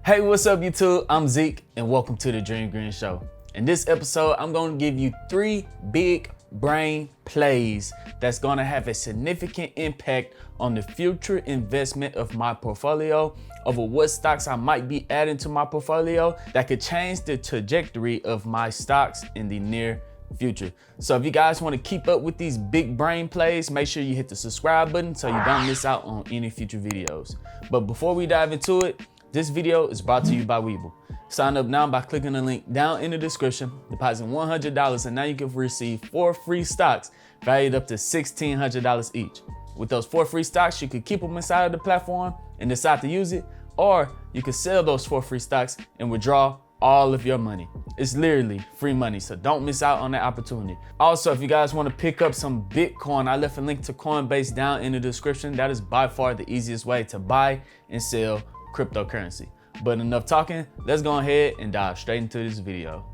Hey, what's up YouTube? I'm Zeke and welcome to the Dream Green Show. In this episode, I'm going to give you 3 big brain plays that's going to have a significant impact on the future investment of my portfolio, over what stocks I might be adding to my portfolio that could change the trajectory of my stocks in the near future. So if you guys want to keep up with these big brain plays, make sure you hit the subscribe button so you don't miss out on any future videos. But before we dive into it, this video is brought to you by Webull. Sign up now by clicking the link down in the description, deposit $100, and now you can receive 4 free stocks valued up to $1,600 each. With those 4 free stocks, you could keep them inside of the platform and decide to use it, or you could sell those 4 free stocks and withdraw all of your money. It's literally free money, so don't miss out on that opportunity. Also, if you guys want to pick up some Bitcoin, I left a link to Coinbase down in the description. That is by far the easiest way to buy and sell cryptocurrency. But enough talking, let's go ahead and dive straight into this video.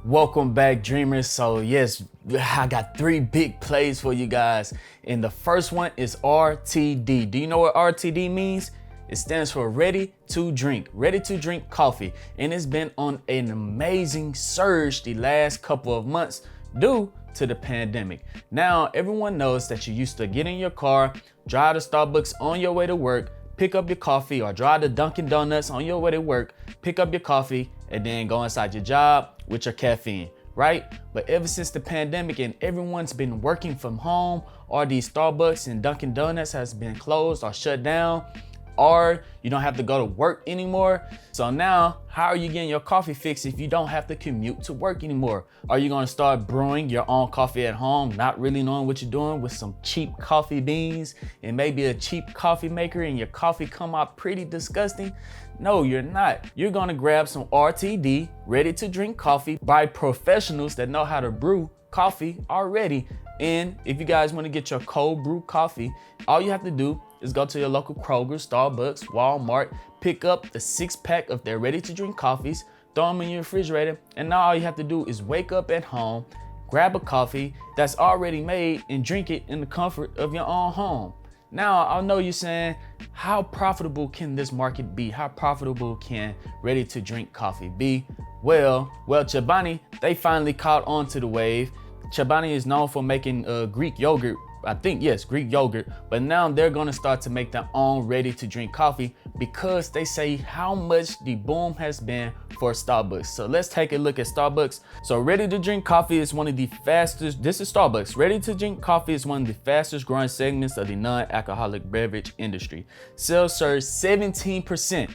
Welcome back, dreamers. So yes, I got 3 big plays for you guys. And the first one is RTD. Do you know what RTD means? It stands for ready to drink coffee. And it's been on an amazing surge the last couple of months due to the pandemic. Now, everyone knows that you used to get in your car, drive to Starbucks on your way to work, pick up your coffee, or drive to Dunkin' Donuts on your way to work, pick up your coffee, and then go inside your job with your caffeine, right? But ever since the pandemic and everyone's been working from home, or these Starbucks and Dunkin' Donuts has been closed or shut down, or you don't have to go to work anymore. So now, how are you getting your coffee fix if you don't have to commute to work anymore? Are you gonna start brewing your own coffee at home, not really knowing what you're doing, with some cheap coffee beans and maybe a cheap coffee maker, and your coffee come out pretty disgusting? No, you're not. You're gonna grab some RTD, ready to drink coffee by professionals that know how to brew coffee already. And if you guys wanna get your cold brew coffee, all you have to do is go to your local Kroger, Starbucks, Walmart, pick up the 6-pack of their ready-to-drink coffees, throw them in your refrigerator, and now all you have to do is wake up at home, grab a coffee that's already made, and drink it in the comfort of your own home. Now, I know you're saying, how profitable can this market be? How profitable can ready-to-drink coffee be? Well, Chobani, they finally caught on to the wave. Chobani is known for making Greek yogurt, Greek yogurt, but now they're gonna start to make their own ready-to-drink coffee because they say how much the boom has been for Starbucks. So let's take a look at Starbucks. So ready-to-drink coffee is one of the fastest, this is Starbucks. Ready-to-drink coffee is one of the fastest growing segments of the non-alcoholic beverage industry. Sales surged 17%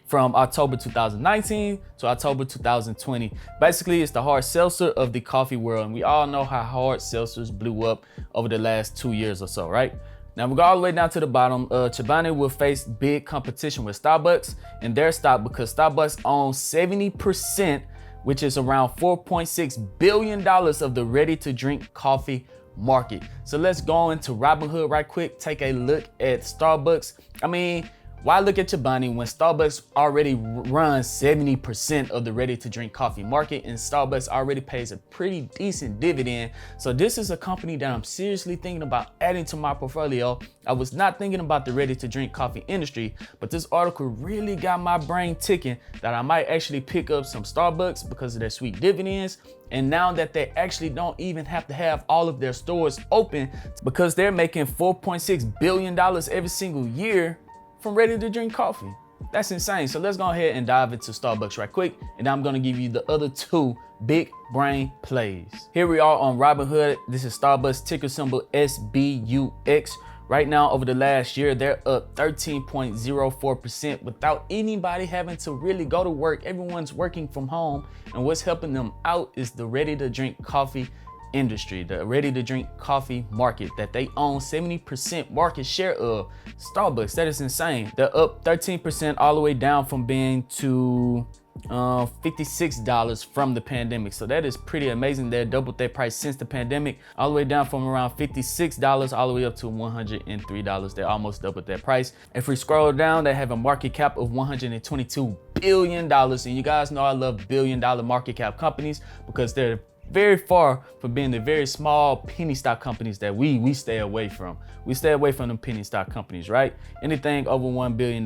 from October 2019 to October 2020. Basically, it's the hard seltzer of the coffee world. And we all know how hard seltzers blew up over the last 2 years or so, right? Now we go all the way down to the bottom. Chobani will face big competition with Starbucks and their stock because Starbucks owns 70%, which is around $4.6 billion of the ready-to-drink coffee market. So let's go into Robinhood right quick, take a look at Starbucks. Why look at Chobani when Starbucks already runs 70% of the ready-to-drink coffee market, and Starbucks already pays a pretty decent dividend? So this is a company that I'm seriously thinking about adding to my portfolio. I was not thinking about the ready-to-drink coffee industry, but this article really got my brain ticking that I might actually pick up some Starbucks because of their sweet dividends. And now that they actually don't even have to have all of their stores open because they're making $4.6 billion every single year from ready-to-drink coffee. That's insane. So let's go ahead and dive into Starbucks right quick, and I'm gonna give you the other 2 big brain plays. Here we are on Robinhood. This is Starbucks, ticker symbol SBUX. Right now, over the last year, they're up 13.04% without anybody having to really go to work. Everyone's working from home, and what's helping them out is the ready-to-drink coffee industry, the ready-to-drink coffee market that they own 70% market share of. Starbucks, that is insane. They're up 13% all the way down from being to $56 from the pandemic. So that is pretty amazing. They doubled their price since the pandemic, all the way down from around $56 all the way up to $103. They almost doubled their price. If we scroll down, they have a market cap of $122 billion. And you guys know I love billion-dollar market cap companies because they're very far from being the very small penny stock companies that we stay away from. We stay away from them penny stock companies, right? Anything over $1 billion.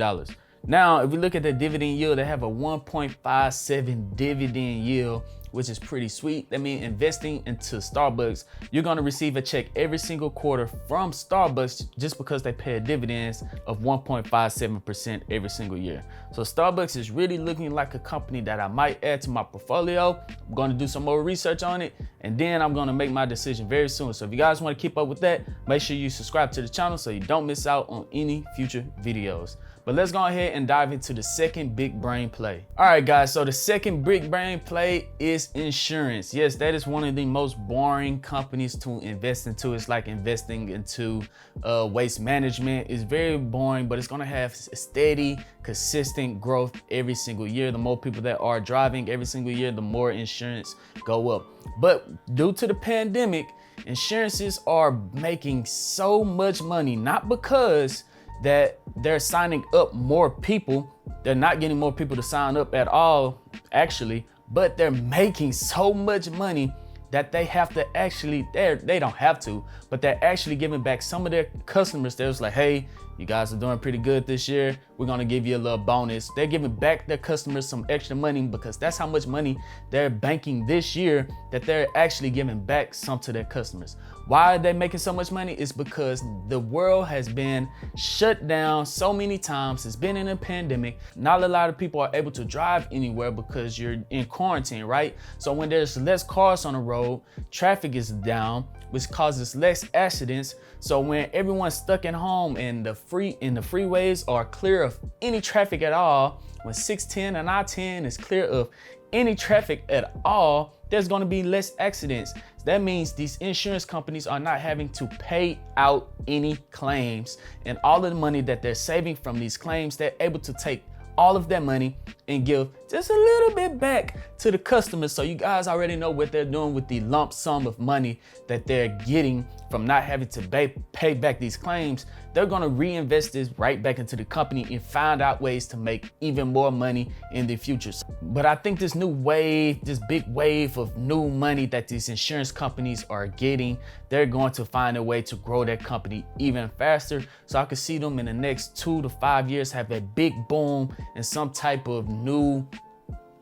Now, if we look at the dividend yield, they have a 1.57 dividend yield, which is pretty sweet. That means investing into Starbucks, you're gonna receive a check every single quarter from Starbucks just because they pay dividends of 1.57% every single year. So Starbucks is really looking like a company that I might add to my portfolio. I'm gonna do some more research on it, and then I'm gonna make my decision very soon. So if you guys wanna keep up with that, make sure you subscribe to the channel so you don't miss out on any future videos. But let's go ahead and dive into the second big brain play. All right, guys, so the second big brain play is insurance. Yes, that is one of the most boring companies to invest into. It's like investing into waste management. It's very boring, but it's gonna have steady, consistent growth every single year. The more people that are driving every single year, the more insurance go up. But due to the pandemic, insurances are making so much money, not because that they're signing up more people. They're not getting more people to sign up at all, actually, but they're making so much money that they have to actually, they don't have to, but they're actually giving back some of their customers. They're just like, hey, you guys are doing pretty good this year. We're gonna give you a little bonus. They're giving back their customers some extra money because that's how much money they're banking this year, that they're actually giving back some to their customers. Why are they making so much money? It's because the world has been shut down so many times. It's been in a pandemic. Not a lot of people are able to drive anywhere because you're in quarantine, right? So when there's less cars on the road, traffic is down, which causes less accidents. So when everyone's stuck at home and the freeways are clear of any traffic at all, when 610 and I-10 is clear of any traffic at all, there's gonna be less accidents. That means these insurance companies are not having to pay out any claims, and all of the money that they're saving from these claims, they're able to take all of that money and give just a little bit back to the customers. So you guys already know what they're doing with the lump sum of money that they're getting from not having to pay back these claims. They're gonna reinvest this right back into the company and find out ways to make even more money in the future. But I think this new wave, this big wave of new money that these insurance companies are getting, they're going to find a way to grow their company even faster. So I could see them in the next 2 to 5 years have a big boom and some type of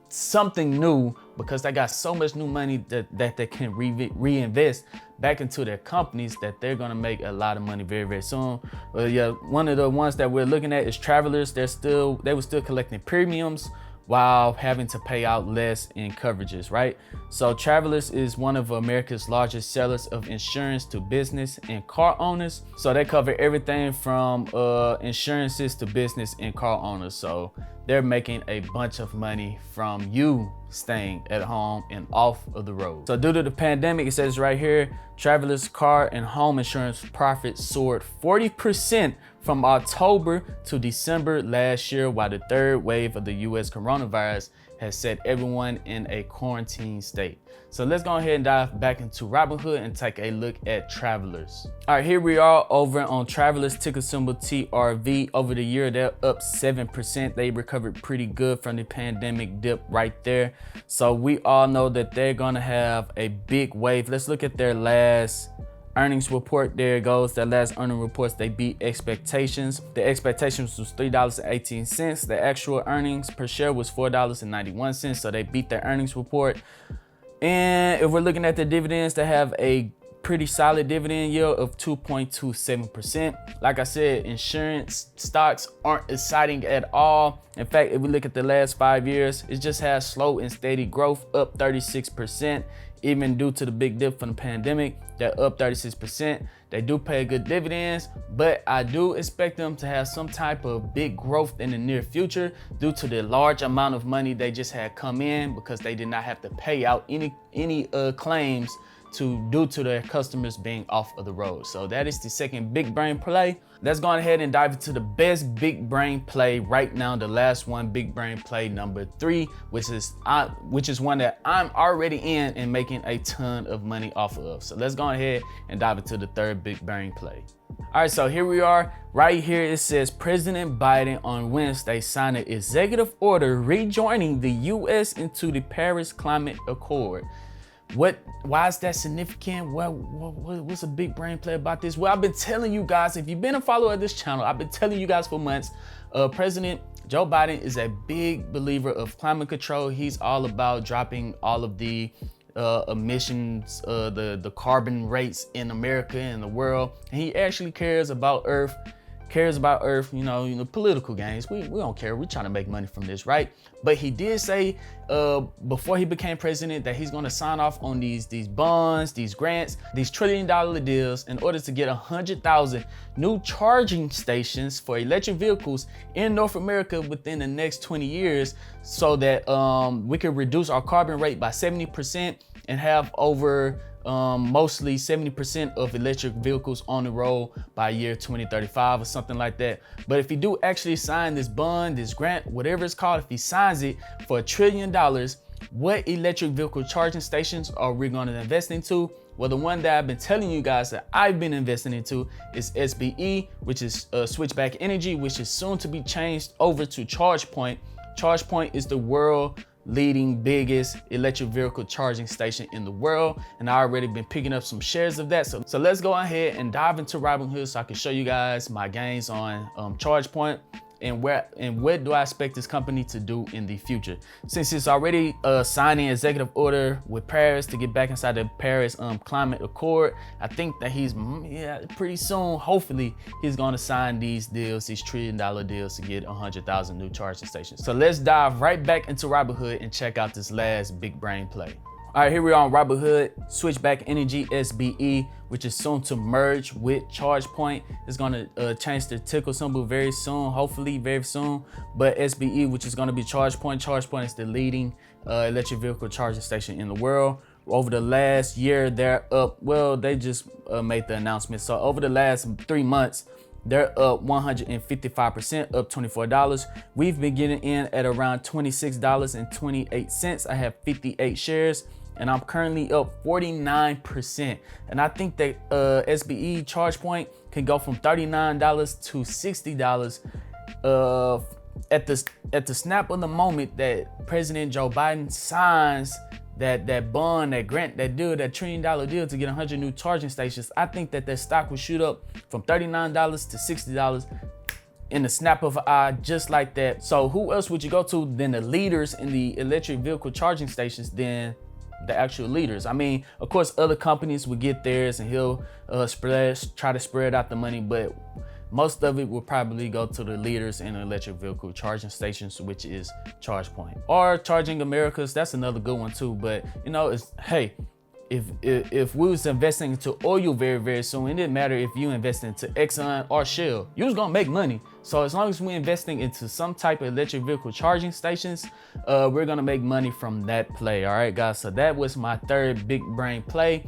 something new, because they got so much new money that they can reinvest back into their companies, that they're gonna make a lot of money very, very soon. Well, yeah, one of the ones that we're looking at is Travelers. They were still collecting premiums while having to pay out less in coverages, right? So Travelers is one of America's largest sellers of insurance to business and car owners. So they cover everything from insurances to business and car owners. So they're making a bunch of money from you staying at home and off of the road. So due to the pandemic, it says right here, Travelers car and home insurance profits soared 40% from October to December last year, while the third wave of the US coronavirus has set everyone in a quarantine state. So let's go ahead and dive back into Robinhood and take a look at Travelers. All right, here we are over on Travelers, ticker symbol TRV. Over the year, they're up 7%. They recovered pretty good from the pandemic dip right there. So we all know that they're gonna have a big wave. Let's look at their last earnings report. There it goes. Their last earning reports, they beat expectations. The expectations was $3.18. The actual earnings per share was $4.91. So they beat their earnings report. And if we're looking at the dividends, they have a pretty solid dividend yield of 2.27%. Like I said, insurance stocks aren't exciting at all. In fact, if we look at the last 5 years, it just has slow and steady growth, up 36%. Even due to the big dip from the pandemic, they're up 36%. They do pay good dividends, but I do expect them to have some type of big growth in the near future due to the large amount of money they just had come in, because they did not have to pay out any claims due to their customers being off of the road. So that is the second big brain play. Let's go ahead and dive into the best big brain play right now. The last one, big brain play number 3, which is one that I'm already in and making a ton of money off of. So let's go ahead and dive into the third big brain play. All right, so here we are. Right here it says President Biden on Wednesday signed an executive order rejoining the US into the Paris Climate Accord. Why is that significant? What's a big brain play about this? Well, I've been telling you guys, if you've been a follower of this channel, I've been telling you guys for months, President Joe Biden is a big believer of climate control. He's all about dropping all of the emissions, the carbon rates in America and the world. And he actually cares about Earth, you know, political gains. We don't care. We're trying to make money from this, right? But he did say before he became president that he's gonna sign off on these bonds, these grants, these $1 trillion deals in order to get 100,000 new charging stations for electric vehicles in North America within the next 20 years so that we can reduce our carbon rate by 70% and have over mostly 70% of electric vehicles on the road by year 2035 or something like that. But if he do actually sign this bond, this grant, whatever it's called, if he signs it for $1 trillion, what electric vehicle charging stations are we going to invest into? Well, the one that I've been telling you guys that I've been investing into is SBE, which is Switchback Energy, which is soon to be changed over to ChargePoint. ChargePoint is the world leading biggest electric vehicle charging station in the world, and I already been picking up some shares of that. So let's go ahead and dive into Robinhood so I can show you guys my gains on ChargePoint and what do I expect this company to do in the future. Since it's already signing executive order with Paris to get back inside the Paris climate accord, I think that he's pretty soon, hopefully, he's gonna sign these deals, these $1 trillion deals to get 100,000 new charging stations. So let's dive right back into Robinhood and check out this last big brain play. All right, here we are on Robinhood, Switchback Energy, SBE, which is soon to merge with ChargePoint. It's gonna change the ticker symbol very soon, hopefully very soon. But SBE, which is gonna be ChargePoint. ChargePoint is the leading electric vehicle charging station in the world. Over the last year, they're up, well, they just made the announcement. So over the last 3 months, they're up 155%, up $24. We've been getting in at around $26.28. I have 58 shares. And I'm currently up 49%. And I think that SBE ChargePoint can go from $39 to $60 at the snap of the moment that President Joe Biden signs that bond, that grant, that deal, that $1 trillion deal to get 100 new charging stations. I think that stock will shoot up from $39 to $60 in the snap of an eye, just like that. So who else would you go to than the leaders in the electric vehicle charging stations than the actual leaders? I mean, of course, other companies would get theirs and he'll try to spread out the money, but most of it will probably go to the leaders in electric vehicle charging stations, which is ChargePoint or Charging Americas. That's another good one too. But you know, it's, hey, if we was investing into oil very, very soon, it didn't matter if you invest into Exxon or Shell, you was gonna make money. So as long as we're investing into some type of electric vehicle charging stations, we're gonna make money from that play. All right, guys. So that was my third big brain play,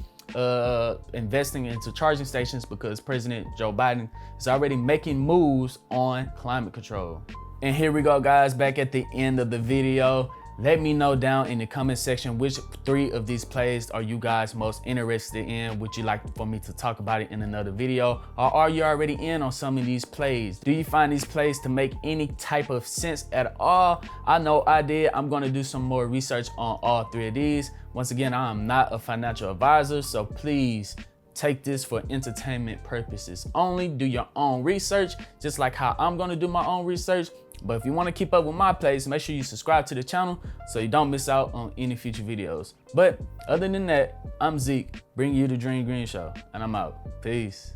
investing into charging stations, because President Joe Biden is already making moves on climate control. And here we go, guys, back at the end of the video. Let me know down in the comment section which 3 of these plays are you guys most interested in. Would you like for me to talk about it in another video? Or are you already in on some of these plays? Do you find these plays to make any type of sense at all? I know I did. I'm gonna do some more research on all 3 of these. Once again, I am not a financial advisor, so please take this for entertainment purposes only. Do your own research, just like how I'm gonna do my own research. But if you want to keep up with my plays, make sure you subscribe to the channel so you don't miss out on any future videos. But other than that, I'm Zeke, bringing you the Dream Green Show, and I'm out. Peace.